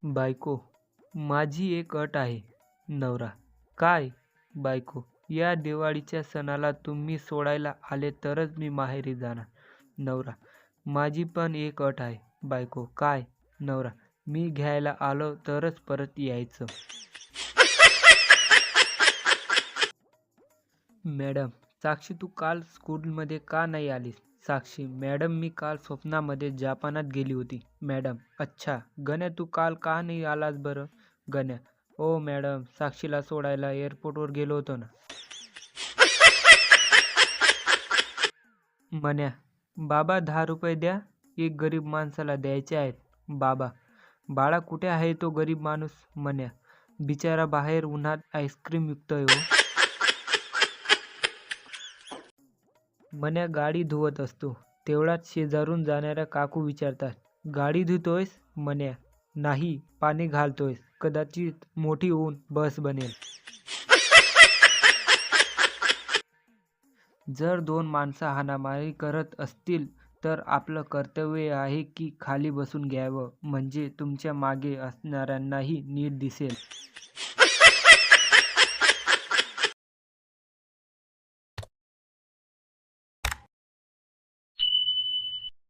बायको: माझी एक अट आहे. नवरा: काय? बायको: या दिवाळीच्या सणाला तुम्ही सोडायला आले तरच मी माहेरी जाणार. नवरा: माझी पण एक अट आहे. बायको: काय? नवरा: मी घ्यायला आलो तरच परत यायचं. मॅडम: साक्षी, तू काल स्कूलमध्ये का नाही आलीस? साक्षी: मॅडम, मी काल स्वप्नामध्ये जपानात गेली होती. मॅडम: अच्छा. गण्या, तू काल का नाही आलास बरं? गण्या: ओ मॅडम, साक्षीला सोडायला एअरपोर्टवर गेलो होतो ना. मन्या: बाबा, 10 रुपये द्या, एक गरीब माणसाला द्यायचे आहेत. बाबा: बाळा, कुठे आहे तो गरीब माणूस? मन्या: बिचारा बाहेर उन्हात आईस्क्रीम विकतोय हो. मन्या गाडी धुवत असतो. तेवढ्यात शेजारून जाणाऱ्या काकू विचारतात, गाडी धुतोयस? मन्या: नाही, पाणी घालतोय, कदाचित मोठी होऊन बस बनेल. जर दोन माणसं हाणामारी करत असतील तर आपलं कर्तव्य आहे की खाली बसून घ्यावं, म्हणजे तुमच्या मागे असणाऱ्यांनाही नीट दिसेल.